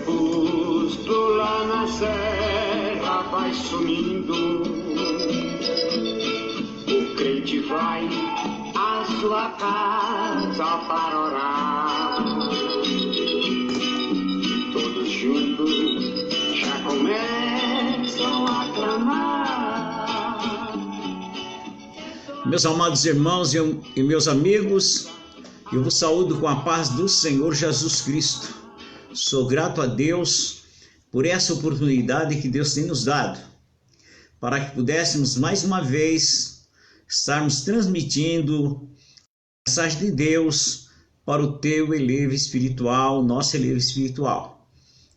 crepúsculo lá na serra vai sumindo, o crente vai à sua casa para orar, todos juntos já começam a clamar. Meus amados irmãos e meus amigos, eu vos saúdo com a paz do Senhor Jesus Cristo. Sou grato a Deus por essa oportunidade que Deus tem nos dado, para que pudéssemos mais uma vez estarmos transmitindo a mensagem de Deus para o teu elevo espiritual, nosso elevo espiritual.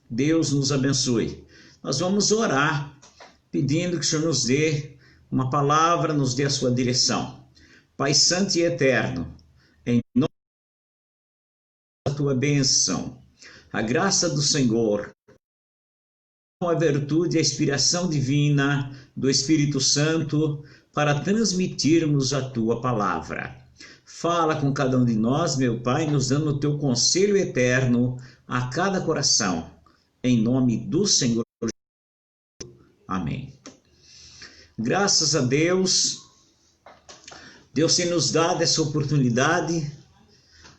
Deus nos abençoe. Nós vamos orar pedindo que o Senhor nos dê uma palavra, nos dê a sua direção. Pai Santo e Eterno, em nome da tua bênção, a graça do Senhor, a virtude e a inspiração divina do Espírito Santo para transmitirmos a tua palavra. Fala com cada um de nós, meu Pai, nos dando o teu conselho eterno a cada coração. Em nome do Senhor Jesus. Amém. Graças a Deus, Deus tem nos dado essa oportunidade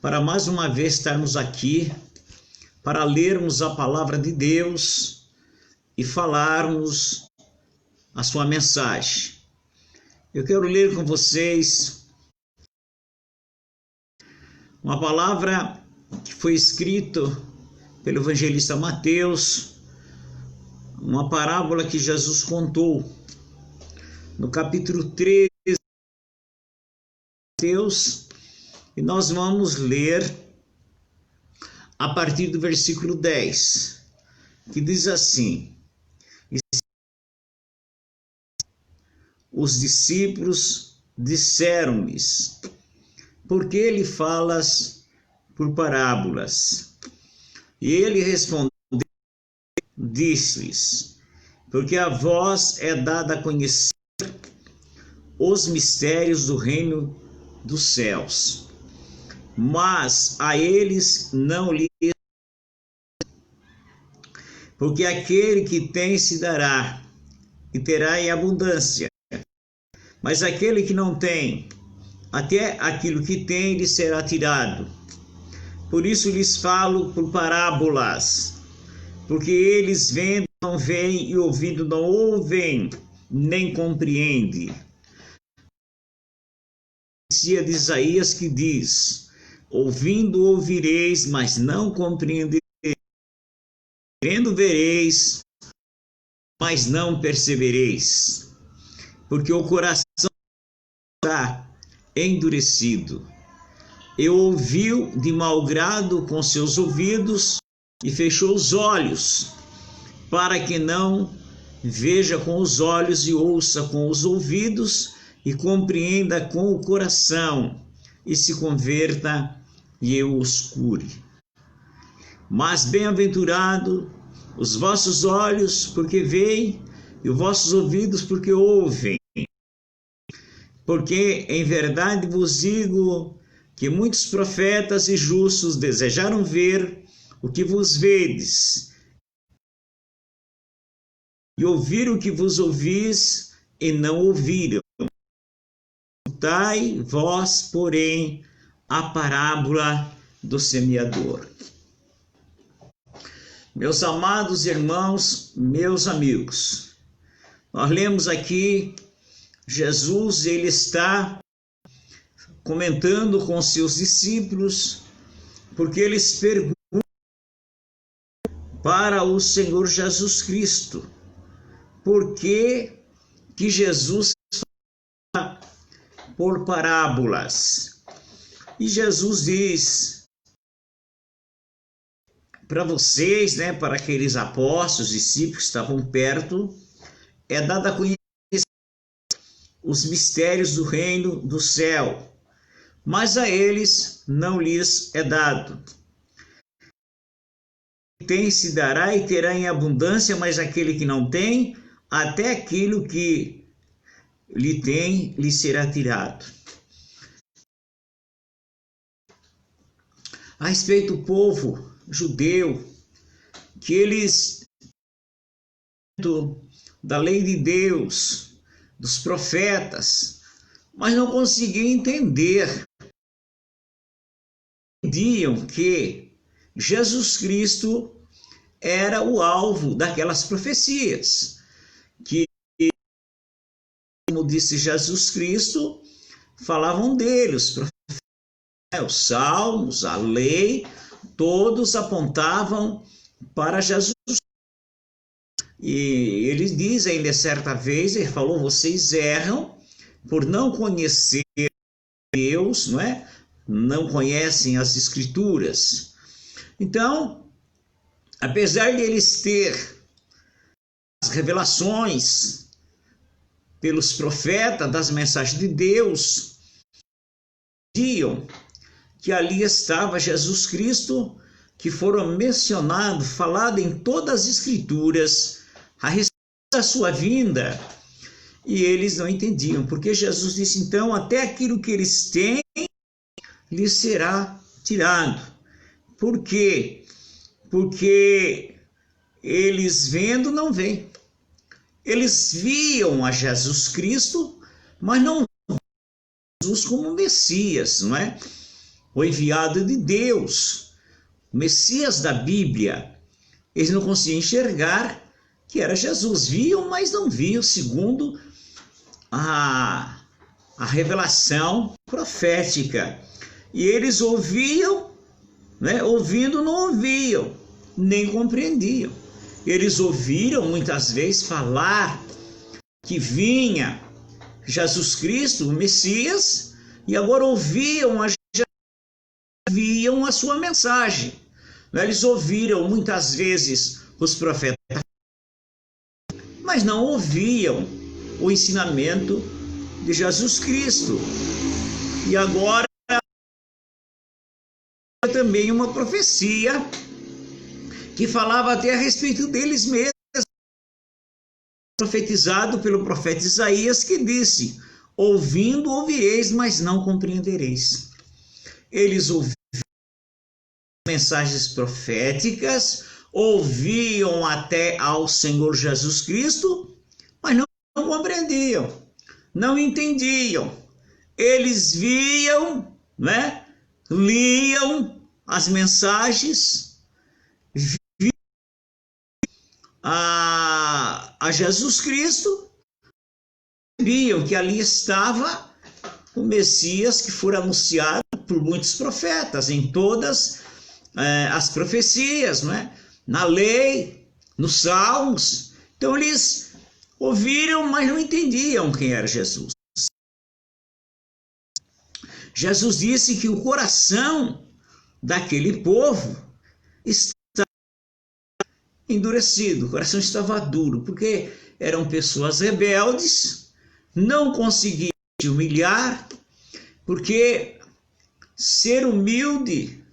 para mais uma vez estarmos aqui, para lermos a palavra de Deus e falarmos a sua mensagem. Eu quero ler com vocês uma palavra que foi escrita pelo evangelista Mateus, uma parábola que Jesus contou no capítulo 13 de Mateus, e nós vamos ler a partir do versículo 10, que diz assim: os discípulos disseram-lhe: por que lhe falas por parábolas? E ele respondeu, disse-lhes: porque a vós é dada a conhecer os mistérios do reino dos céus, mas a eles não lhes, porque aquele que tem se dará e terá em abundância, mas aquele que não tem, até aquilo que tem lhe será tirado. Por isso lhes falo por parábolas, porque eles vendo não veem e ouvindo não ouvem, nem compreendem. Profecia de Isaías que diz: ouvindo ouvireis, mas não compreendereis, vendo vereis, mas não percebereis, porque o coração está endurecido. E ouviu de mau grado com seus ouvidos e fechou os olhos, para que não veja com os olhos e ouça com os ouvidos e compreenda com o coração e se converta e eu os cure. Mas bem-aventurado os vossos olhos, porque veem, e os vossos ouvidos, porque ouvem. Porque em verdade vos digo que muitos profetas e justos desejaram ver o que vos vedes, e ouvir o que vos ouvis, e não ouviram. Escutai vós, porém, a parábola do semeador. Meus amados irmãos, meus amigos, nós lemos aqui, Jesus, ele está comentando com seus discípulos, porque eles perguntam para o Senhor Jesus Cristo, por que Jesus fala por parábolas? E Jesus diz para vocês, para aqueles apóstolos, discípulos que estavam perto, é dada a conhecer os mistérios do reino do céu, mas a eles não lhes é dado. Tem se dará e terá em abundância, mas aquele que não tem, até aquilo que lhe tem, lhe será tirado. A respeito do povo judeu, que eles da lei de Deus, dos profetas, mas não conseguiam entender. Entendiam que Jesus Cristo era o alvo daquelas profecias, que, como disse Jesus Cristo, falavam dele, os profetas, os salmos, a lei, todos apontavam para Jesus. E ele diz ainda certa vez, ele falou, vocês erram por não conhecer Deus, não é? Não conhecem as Escrituras. Então, apesar de eles ter as revelações pelos profetas das mensagens de Deus, diziam que ali estava Jesus Cristo, que foram mencionados, falado em todas as Escrituras a respeito da sua vinda, e eles não entendiam, porque Jesus disse, então, até aquilo que eles têm lhes será tirado. Por quê? Porque eles vendo não veem. Eles viam a Jesus Cristo, mas não viam Jesus como Messias, não é? O enviado de Deus, o Messias da Bíblia. Eles não conseguiam enxergar que era Jesus. Viam, mas não viam segundo a revelação profética. E eles ouviam, né? Ouvindo não ouviam, nem compreendiam. Eles ouviram muitas vezes falar que vinha Jesus Cristo, o Messias, e agora ouviam a sua mensagem. Eles ouviram muitas vezes os profetas, mas não ouviam o ensinamento de Jesus Cristo. E agora também uma profecia que falava até a respeito deles mesmos, profetizado pelo profeta Isaías, que disse, ouvindo ouvireis, mas não compreendereis. Eles ouviam mensagens proféticas, ouviam até ao Senhor Jesus Cristo, mas não compreendiam, não entendiam. Eles viam, né? Liam as mensagens, viam a Jesus Cristo, sabiam que ali estava o Messias que foi anunciado por muitos profetas, em todas as profecias, não é? Na lei, nos salmos. Então eles ouviram, mas não entendiam quem era Jesus. Jesus disse que o coração daquele povo está endurecido, o coração estava duro, porque eram pessoas rebeldes, não conseguiam se humilhar, porque ser humilde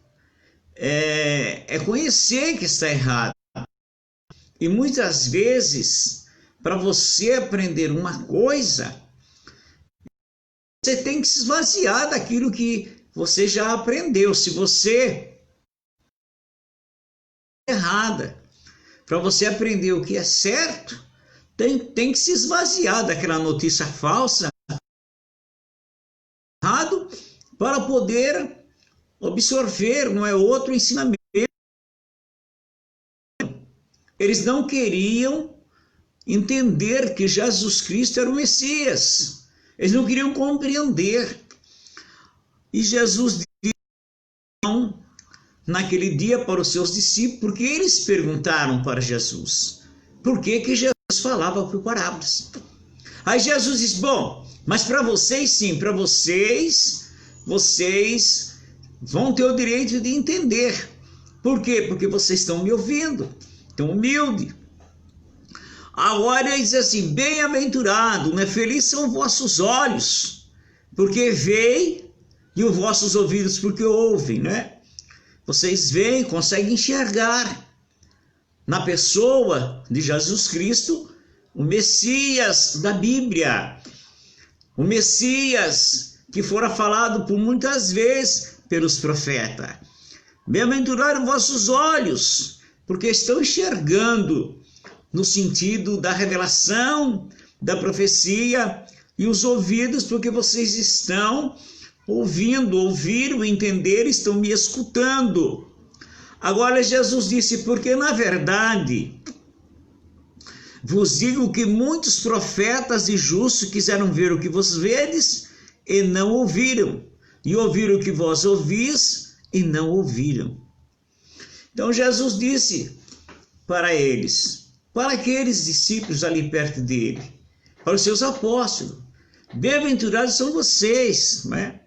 é conhecer que está errado. E muitas vezes, para você aprender uma coisa, você tem que se esvaziar daquilo que você já aprendeu. Se você é errada, para você aprender o que é certo, tem que se esvaziar daquela notícia falsa, errado, para poder absorver, não é, outro ensinamento. Eles não queriam entender que Jesus Cristo era o Messias. Eles não queriam compreender. E Jesus disse não, naquele dia para os seus discípulos, porque eles perguntaram para Jesus por que Jesus falava por parábolas. Aí Jesus disse, bom, mas para vocês sim, para vocês vão ter o direito de entender. Por quê? Porque vocês estão me ouvindo, estão humilde. Agora ele diz assim, bem-aventurado, né? Feliz são vossos olhos, porque veem, e os vossos ouvidos, porque ouvem, né? Vocês veem, conseguem enxergar na pessoa de Jesus Cristo, o Messias da Bíblia, o Messias que fora falado por muitas vezes pelos profetas. Bem-aventurados vossos olhos, porque estão enxergando no sentido da revelação, da profecia, e os ouvidos porque vocês estão ouvindo, ouviram, entenderam, estão me escutando. Agora Jesus disse, porque na verdade vos digo que muitos profetas e justos quiseram ver o que vos vedes e não ouviram, e ouvir o que vós ouvis e não ouviram. Então Jesus disse para eles, para aqueles discípulos ali perto dele, para os seus apóstolos, bem-aventurados são vocês, né?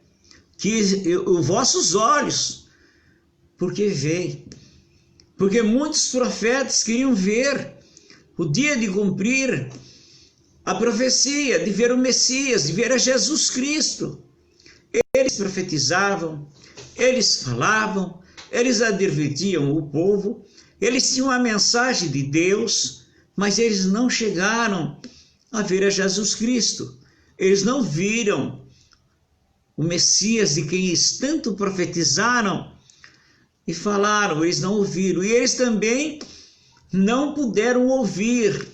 Que os vossos olhos, porque veem, porque muitos profetas queriam ver o dia de cumprir a profecia, de ver o Messias, de ver a Jesus Cristo. Eles profetizavam, eles falavam, eles advertiam o povo, eles tinham a mensagem de Deus, mas eles não chegaram a ver a Jesus Cristo. Eles não viram o Messias de quem eles tanto profetizaram e falaram, eles não ouviram. E eles também não puderam ouvir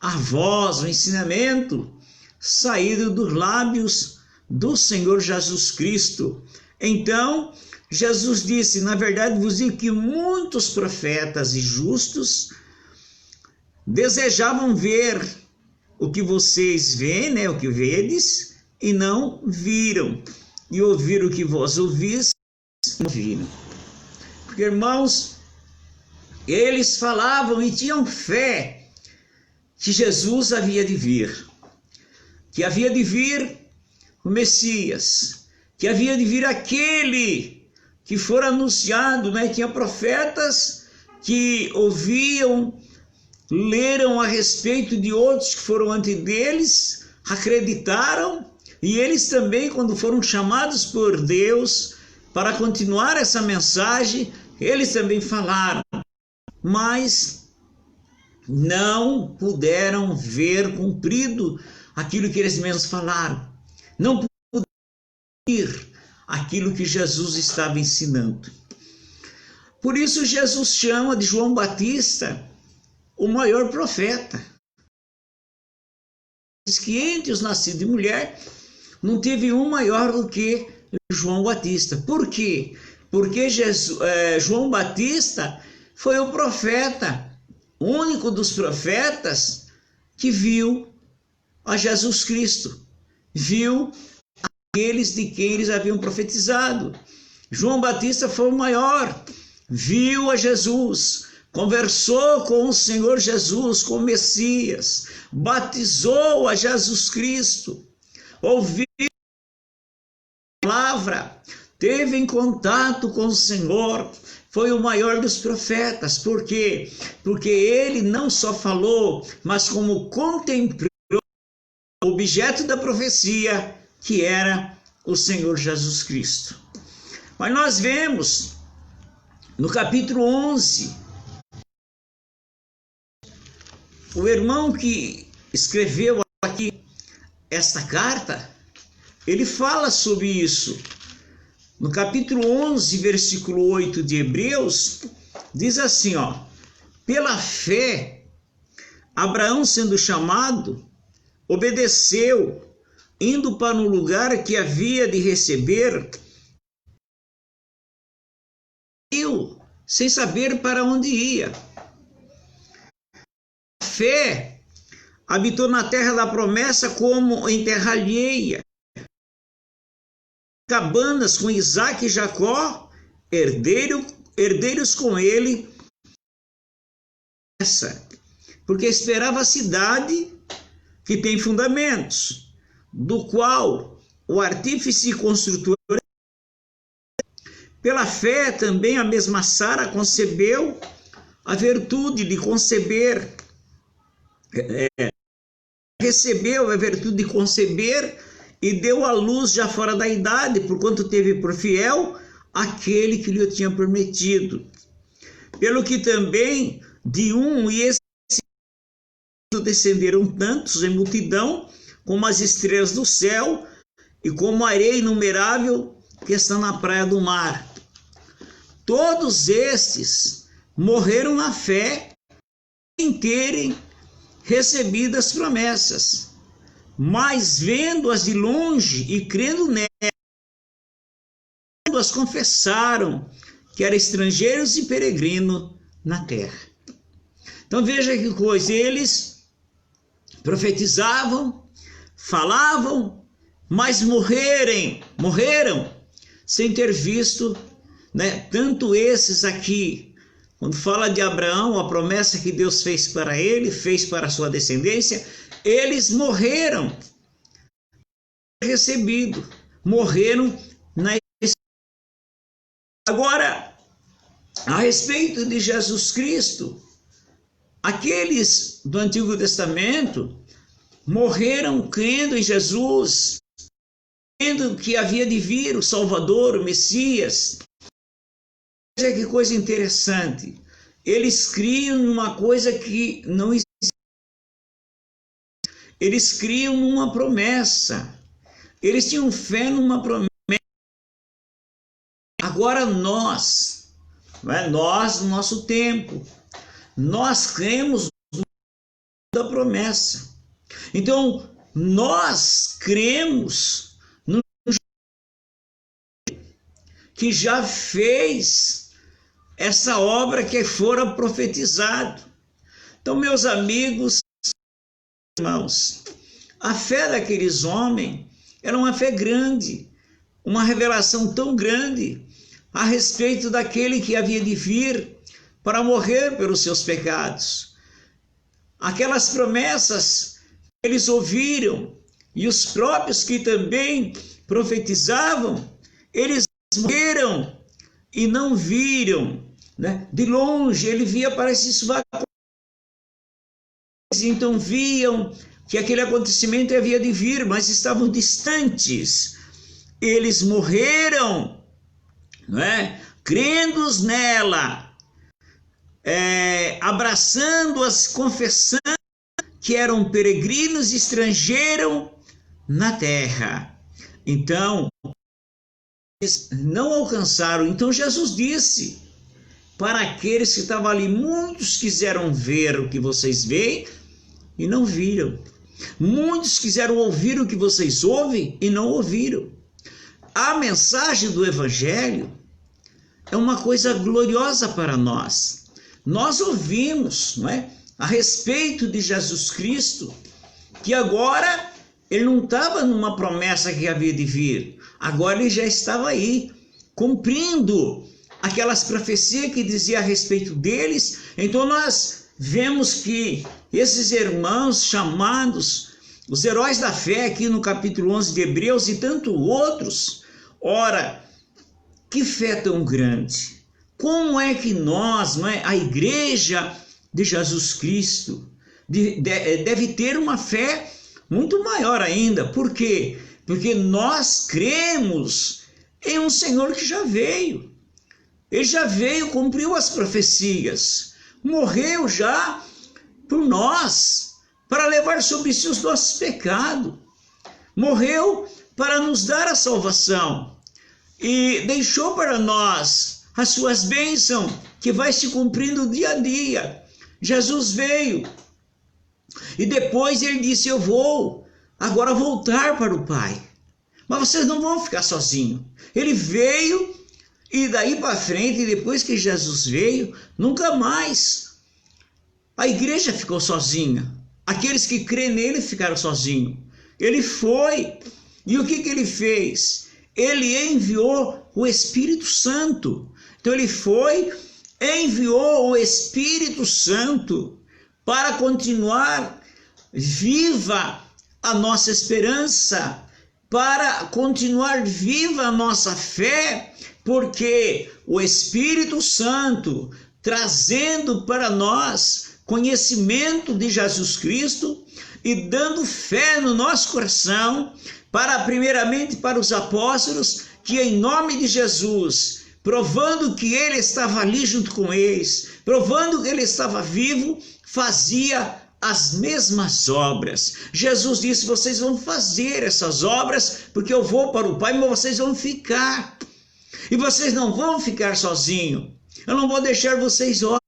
a voz, o ensinamento saído dos lábios do Senhor Jesus Cristo. Então, Jesus disse, na verdade vos digo que muitos profetas e justos desejavam ver o que vocês veem, né, o que vedes, e não viram, e ouvir o que vós ouvis, não viram. Porque, irmãos, eles falavam e tinham fé que Jesus havia de vir, que havia de vir o Messias, que havia de vir aquele que fora anunciado, né? Tinha profetas que ouviam, leram a respeito de outros que foram antes deles, acreditaram, e eles também, quando foram chamados por Deus para continuar essa mensagem, eles também falaram, mas não puderam ver cumprido aquilo que eles mesmos falaram, não puderam ouvir aquilo que Jesus estava ensinando. Por isso Jesus chama de João Batista o maior profeta. Diz que entre os nascidos de mulher não teve um maior do que João Batista. Por quê? Porque João Batista foi o profeta, único dos profetas que viu a Jesus Cristo, viu aqueles de quem eles haviam profetizado. João Batista foi o maior, viu a Jesus, conversou com o Senhor Jesus, com o Messias, batizou a Jesus Cristo, ouviu a palavra, teve em contato com o Senhor, foi o maior dos profetas. Por quê? Porque ele não só falou, mas como contemplou o objeto da profecia, que era o Senhor Jesus Cristo. Mas nós vemos no capítulo 11, o irmão que escreveu aqui esta carta, ele fala sobre isso. No capítulo 11, versículo 8 de Hebreus, diz assim, ó: pela fé, Abraão, sendo chamado, obedeceu, indo para um lugar que havia de receber, sem saber para onde ia. A fé habitou na terra da promessa como em terra alheia, cabanas com Isaac e Jacó, herdeiros com ele, porque esperava a cidade que tem fundamentos, do qual o artífice e construtor. Pela fé também a mesma Sara concebeu a virtude de conceber, recebeu a virtude de conceber e deu à luz já fora da idade, porquanto teve por fiel aquele que lhe tinha prometido. Pelo que também de um e esse descenderam tantos em multidão, como as estrelas do céu e como a areia inumerável que está na praia do mar. Todos estes morreram na fé em terem recebido as promessas, mas vendo-as de longe e crendo nelas, as confessaram que eram estrangeiros e peregrinos na terra. Então veja que coisa, eles profetizavam, falavam, mas morreram sem ter visto, né? Tanto esses aqui, quando fala de Abraão, a promessa que Deus fez para ele, fez para a sua descendência, eles morreram recebido, morreram na. Agora, a respeito de Jesus Cristo, aqueles do Antigo Testamento morreram crendo em Jesus, crendo que havia de vir o Salvador, o Messias. Veja que coisa interessante. Eles criam numa coisa que não existe. Eles criam numa promessa. Eles tinham fé numa promessa. Agora nós, no nosso tempo, nós cremos na promessa. Então, nós cremos no que já fez essa obra que fora profetizado. Então, meus amigos, irmãos, a fé daqueles homens era uma fé grande, uma revelação tão grande a respeito daquele que havia de vir para morrer pelos seus pecados. Aquelas promessas que eles ouviram e os próprios que também profetizavam, eles morreram e não viram, né? De longe ele via, parece isso vai acontecer. Então viam que aquele acontecimento havia de vir, mas estavam distantes. Eles morreram, não é? Crendo nela, abraçando-as, confessando que eram peregrinos e estrangeiros na terra. Então, eles não alcançaram. Então Jesus disse para aqueles que estavam ali, muitos quiseram ver o que vocês veem e não viram. Muitos quiseram ouvir o que vocês ouvem e não ouviram. A mensagem do Evangelho é uma coisa gloriosa para nós. Nós ouvimos, não é, a respeito de Jesus Cristo, que agora ele não estava numa promessa que havia de vir, agora ele já estava aí, cumprindo aquelas profecias que dizia a respeito deles. Então nós vemos que esses irmãos chamados, os heróis da fé, aqui no capítulo 11 de Hebreus e tanto outros, ora, que fé tão grande! Como é que nós, não é, a igreja de Jesus Cristo, deve ter uma fé muito maior ainda? Por quê? Porque nós cremos em um Senhor que já veio. Ele já veio, cumpriu as profecias, morreu já por nós, para levar sobre si os nossos pecados. Morreu para nos dar a salvação e deixou para nós as suas bênçãos, que vai se cumprindo dia a dia. Jesus veio e depois ele disse: eu vou agora voltar para o Pai, mas vocês não vão ficar sozinhos. Ele veio e daí para frente, depois que Jesus veio, nunca mais a igreja ficou sozinha. Aqueles que crêem nele ficaram sozinhos. Ele foi, e o que ele fez? Ele enviou o Espírito Santo. Então ele foi, enviou o Espírito Santo para continuar viva a nossa esperança, para continuar viva a nossa fé, porque o Espírito Santo, trazendo para nós conhecimento de Jesus Cristo e dando fé no nosso coração, primeiramente para os apóstolos, que em nome de Jesus, provando que ele estava ali junto com eles, provando que ele estava vivo, fazia as mesmas obras. Jesus disse: vocês vão fazer essas obras, porque eu vou para o Pai, mas vocês vão ficar. E vocês não vão ficar sozinhos. Eu não vou deixar vocês órfãos.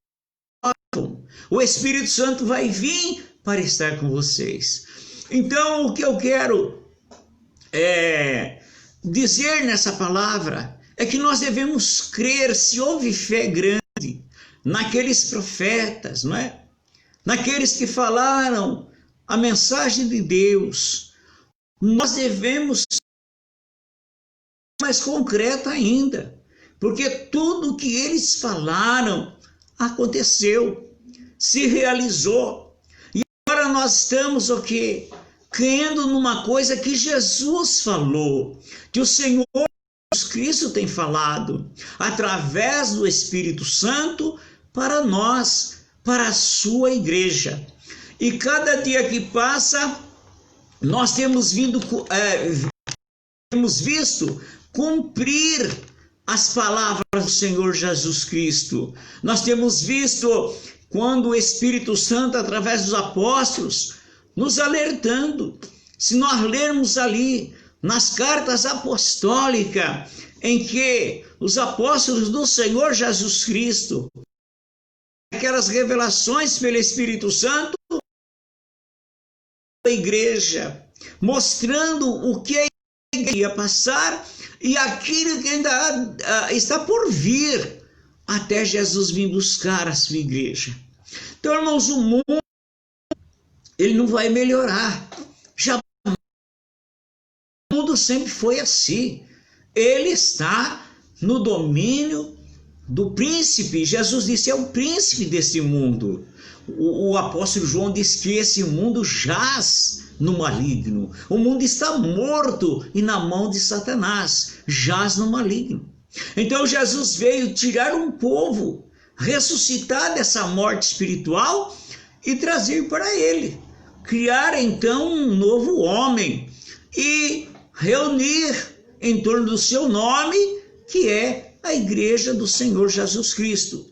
O Espírito Santo vai vir para estar com vocês. Então, o que eu quero dizer nessa palavra é que nós devemos crer, se houve fé grande naqueles profetas, não é? Naqueles que falaram a mensagem de Deus, nós devemos ser mais concreta ainda, porque tudo que eles falaram aconteceu, se realizou. E agora nós estamos o quê? Crendo numa coisa que Jesus falou, que o Senhor Jesus Cristo tem falado, através do Espírito Santo, para nós, para a sua igreja. E cada dia que passa, nós temos visto cumprir as palavras do Senhor Jesus Cristo. Nós temos visto quando o Espírito Santo, através dos apóstolos, nos alertando. Se nós lermos ali nas cartas apostólicas, em que os apóstolos do Senhor Jesus Cristo, aquelas revelações pelo Espírito Santo, a igreja, mostrando o que a igreja ia passar e aquilo que ainda está por vir, até Jesus vir buscar a sua igreja. Então, irmãos, o mundo, ele não vai melhorar. O mundo sempre foi assim. Ele está no domínio do príncipe. Jesus disse, é o príncipe desse mundo. O apóstolo João diz que esse mundo jaz no maligno. O mundo está morto e na mão de Satanás, jaz no maligno. Então Jesus veio tirar um povo, ressuscitar dessa morte espiritual e trazer para ele. Criar então um novo homem e reunir em torno do seu nome, que é a igreja do Senhor Jesus Cristo.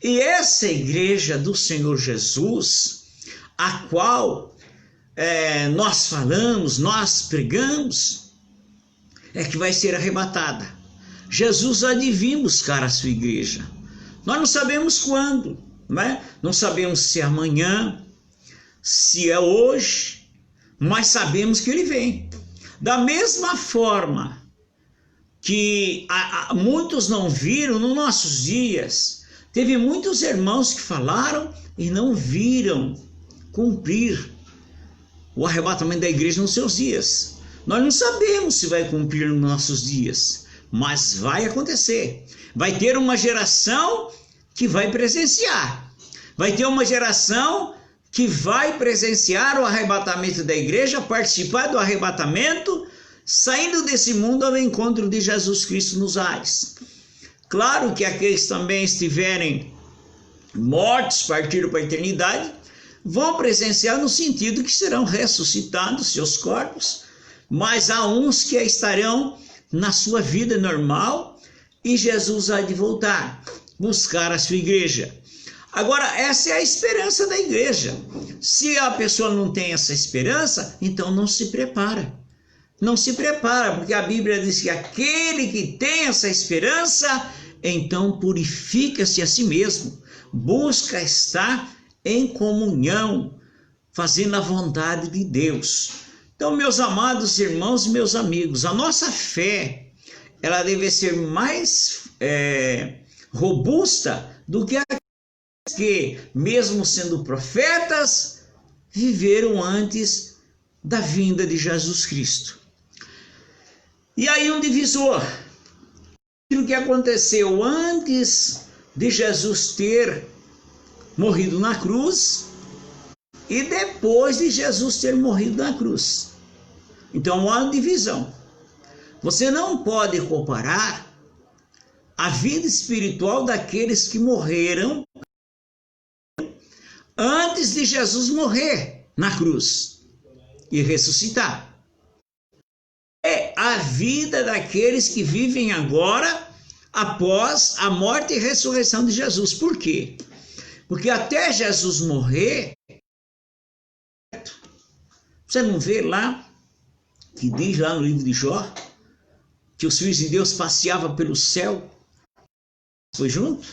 E essa igreja do Senhor Jesus, a qual nós falamos, nós pregamos, é que vai ser arrebatada. Jesus há de vir buscar a sua igreja. Nós não sabemos quando, né? Não sabemos se é amanhã, se é hoje, mas sabemos que ele vem. Da mesma forma que muitos não viram nos nossos dias, teve muitos irmãos que falaram e não viram cumprir o arrebatamento da igreja nos seus dias. Nós não sabemos se vai cumprir nos nossos dias, mas vai acontecer. Vai ter uma geração que vai presenciar. Vai ter uma geração que vai presenciar o arrebatamento da igreja, participar do arrebatamento, saindo desse mundo ao encontro de Jesus Cristo nos ares. Claro que aqueles também estiverem mortos, partiram para a eternidade, vão presenciar no sentido que serão ressuscitados seus corpos, mas há uns que estarão na sua vida normal e Jesus há de voltar, buscar a sua igreja. Agora, essa é a esperança da igreja. Se a pessoa não tem essa esperança, então não se prepara. Não se prepara, porque a Bíblia diz que aquele que tem essa esperança, então purifica-se a si mesmo, busca estar em comunhão, fazendo a vontade de Deus. Então, meus amados irmãos e meus amigos, a nossa fé, ela deve ser mais robusta do que aqueles que, mesmo sendo profetas, viveram antes da vinda de Jesus Cristo. E aí um divisor, aquilo que aconteceu antes de Jesus ter morrido na cruz e depois de Jesus ter morrido na cruz. Então há uma divisão. Você não pode comparar a vida espiritual daqueles que morreram antes de Jesus morrer na cruz e ressuscitar. É a vida daqueles que vivem agora após a morte e ressurreição de Jesus. Por quê? Porque até Jesus morrer, você não vê lá, que diz lá no livro de Jó, que os filhos de Deus passeavam pelo céu, foi junto?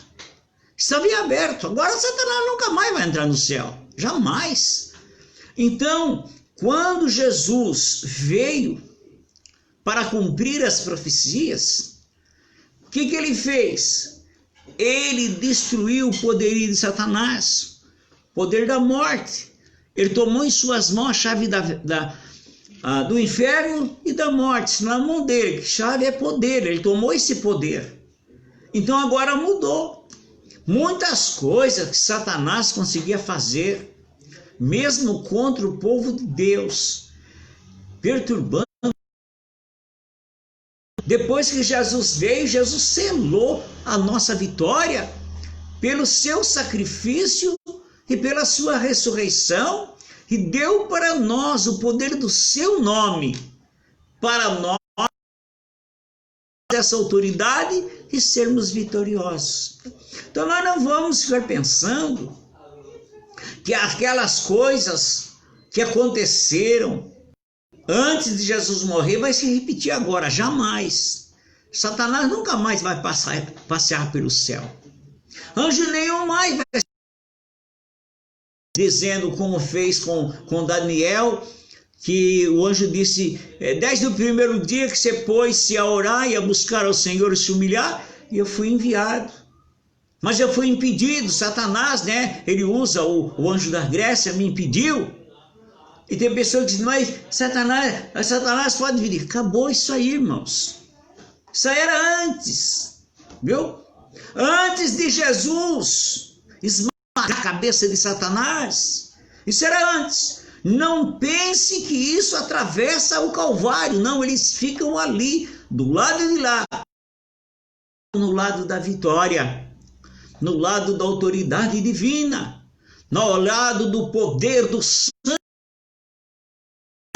Estava em aberto. Agora Satanás nunca mais vai entrar no céu. Jamais. Então, quando Jesus veio para cumprir as profecias, o que ele fez? Ele destruiu o poderio de Satanás, o poder da morte. Ele tomou em suas mãos a chave do inferno e da morte, na mão dele. Chave é poder, ele tomou esse poder. Então agora mudou. Muitas coisas que Satanás conseguia fazer, mesmo contra o povo de Deus, perturbando. Depois que Jesus veio, Jesus selou a nossa vitória pelo seu sacrifício e pela sua ressurreição, e deu para nós o poder do seu nome, para nós essa autoridade e sermos vitoriosos. Então nós não vamos ficar pensando que aquelas coisas que aconteceram antes de Jesus morrer vai se repetir agora, jamais. Satanás nunca mais vai passear pelo céu. Anjo nenhum mais vai, dizendo como fez com Daniel, que o anjo disse, desde o primeiro dia que você pôs-se a orar e a buscar ao Senhor e se humilhar, e eu fui enviado. Mas eu fui impedido, Satanás, né? Ele usa o anjo da Grécia, me impediu. E tem pessoas que dizem, mas Satanás pode vir. Acabou isso aí, irmãos. Isso aí era antes, viu? Antes de Jesus esmagar a cabeça de Satanás. Isso era antes. Não pense que isso atravessa o Calvário. Não, eles ficam ali, do lado de lá. No lado da vitória. No lado da autoridade divina. No lado do poder do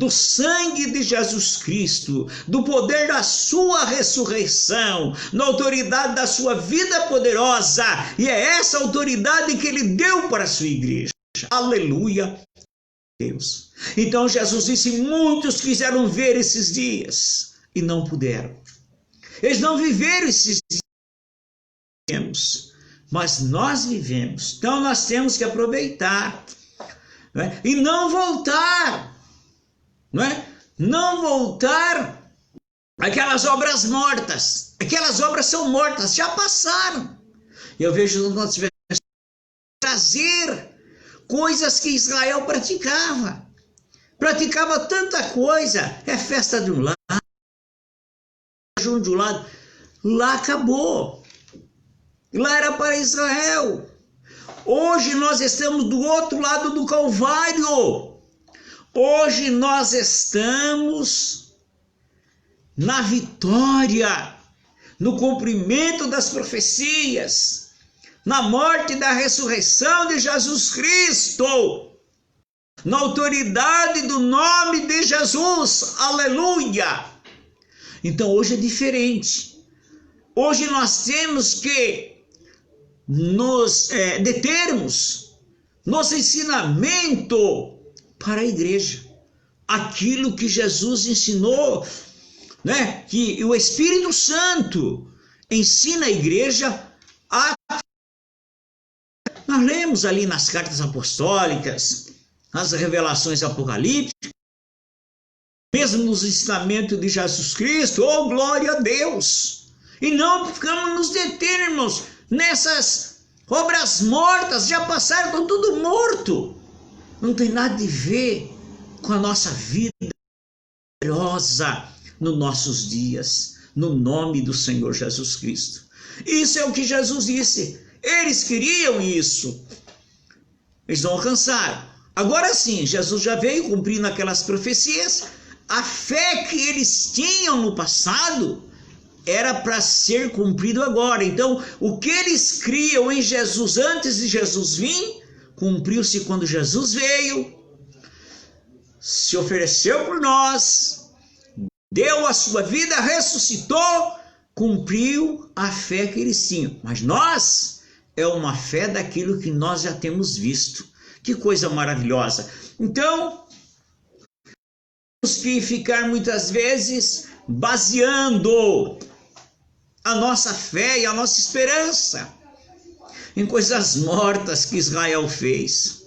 sangue de Jesus Cristo, do poder da sua ressurreição, na autoridade da sua vida poderosa, e é essa autoridade que ele deu para a sua igreja. Aleluia, Deus. Então Jesus disse, muitos quiseram ver esses dias e não puderam. Eles não viveram esses dias, mas nós vivemos. Então nós temos que aproveitar, né? E não voltar. Não é? Não voltar aquelas obras mortas. Aquelas obras são mortas, já passaram. Eu vejo nós trazer coisas que Israel praticava. Praticava tanta coisa. É festa de um lado, de um lado. Lá acabou. Lá era para Israel. Hoje nós estamos do outro lado do Calvário. Hoje nós estamos na vitória, no cumprimento das profecias, na morte e da ressurreição de Jesus Cristo, na autoridade do nome de Jesus, aleluia! Então hoje é diferente. Hoje nós temos que nos determos nos ensinamentos para a igreja, aquilo que Jesus ensinou, né? Que o Espírito Santo ensina a igreja a... Nós lemos ali nas cartas apostólicas, nas revelações apocalípticas, mesmo nos ensinamentos de Jesus Cristo, oh glória a Deus! E não ficamos nos detendo, irmãos, nessas obras mortas, já passaram, estão tudo morto. Não tem nada a ver com a nossa vida gloriosa nos nossos dias, no nome do Senhor Jesus Cristo. Isso é o que Jesus disse. Eles queriam isso. Eles não alcançaram. Agora sim, Jesus já veio cumprindo aquelas profecias. A fé que eles tinham no passado era para ser cumprido agora. Então, o que eles criam em Jesus antes de Jesus vir, cumpriu-se quando Jesus veio, se ofereceu por nós, deu a sua vida, ressuscitou, cumpriu a fé que eles tinham. Mas nós, é uma fé daquilo que nós já temos visto. Que coisa maravilhosa. Então, temos que ficar muitas vezes baseando a nossa fé e a nossa esperança em coisas mortas que Israel fez.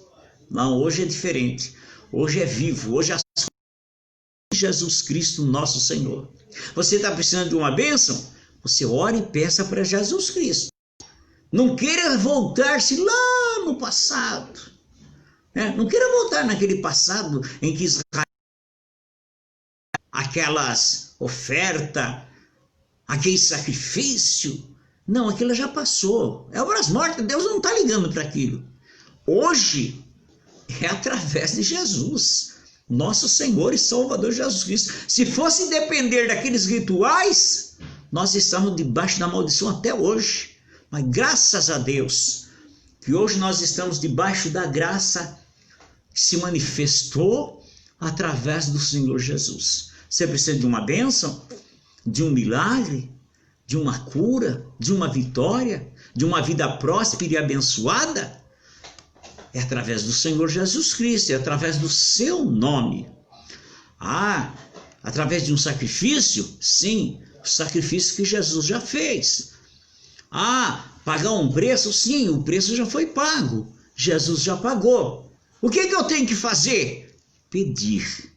Não, hoje é diferente. Hoje é vivo, hoje é Jesus Cristo, nosso Senhor. Você está precisando de uma bênção? Você ore e peça para Jesus Cristo. Não queira voltar-se lá no passado. Não queira voltar naquele passado em que Israel, aquelas ofertas, aquele sacrifício. Não, aquilo já passou. É obras mortas, Deus não está ligando para aquilo. Hoje é através de Jesus, nosso Senhor e Salvador Jesus Cristo. Se fosse depender daqueles rituais, nós estamos debaixo da maldição até hoje. Mas graças a Deus, que hoje nós estamos debaixo da graça que se manifestou através do Senhor Jesus. Você precisa de uma bênção, de um milagre, de uma cura, de uma vitória, de uma vida próspera e abençoada? É através do Senhor Jesus Cristo, é através do seu nome. Através de um sacrifício? Sim, o sacrifício que Jesus já fez. Pagar um preço? Sim, o preço já foi pago. Jesus já pagou. O que eu tenho que fazer? Pedir.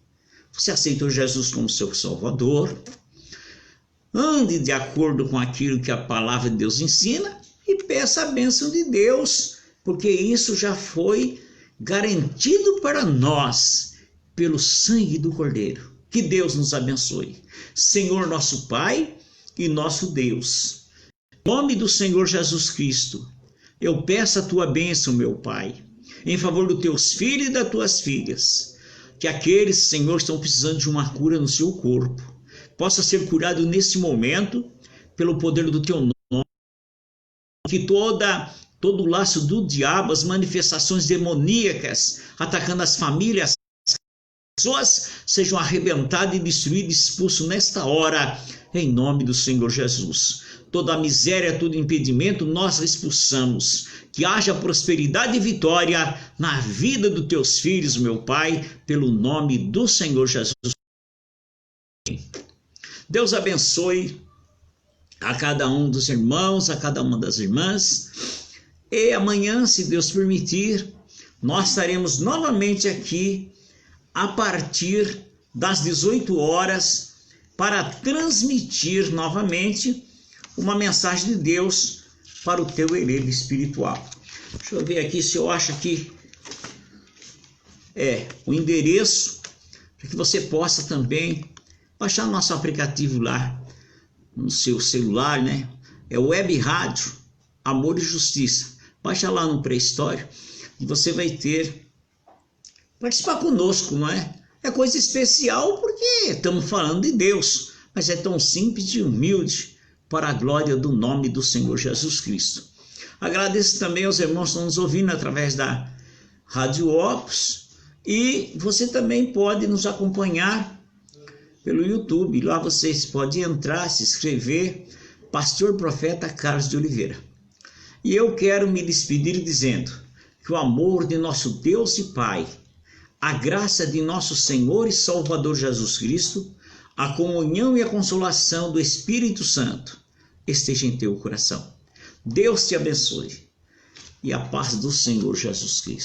Você aceitou Jesus como seu Salvador? Ande de acordo com aquilo que a palavra de Deus ensina e peça a bênção de Deus, porque isso já foi garantido para nós pelo sangue do Cordeiro. Que Deus nos abençoe. Senhor nosso Pai e nosso Deus, em nome do Senhor Jesus Cristo, eu peço a tua bênção, meu Pai, em favor dos teus filhos e das tuas filhas, que aqueles, Senhor, estão precisando de uma cura no seu corpo, possa ser curado nesse momento, pelo poder do teu nome, que todo o laço do diabo, as manifestações demoníacas, atacando as famílias, as pessoas, sejam arrebentadas e destruídas, expulsos nesta hora, em nome do Senhor Jesus. Toda a miséria, todo impedimento, nós expulsamos. Que haja prosperidade e vitória na vida dos teus filhos, meu Pai, pelo nome do Senhor Jesus. Deus abençoe a cada um dos irmãos, a cada uma das irmãs. E amanhã, se Deus permitir, nós estaremos novamente aqui a partir das 18 horas para transmitir novamente uma mensagem de Deus para o teu herdeiro espiritual. Deixa eu ver aqui se eu acho que o endereço para que você possa também baixar nosso aplicativo lá no seu celular, né? É o Web Rádio Amor e Justiça. Baixa lá no Play Store e você vai participar conosco, não é? É coisa especial porque estamos falando de Deus, mas é tão simples e humilde para a glória do nome do Senhor Jesus Cristo. Agradeço também aos irmãos que estão nos ouvindo através da Rádio Opus, e você também pode nos acompanhar pelo YouTube. Lá vocês podem entrar, se inscrever, Pastor Profeta Carlos de Oliveira. E eu quero me despedir dizendo que o amor de nosso Deus e Pai, a graça de nosso Senhor e Salvador Jesus Cristo, a comunhão e a consolação do Espírito Santo esteja em teu coração. Deus te abençoe e a paz do Senhor Jesus Cristo.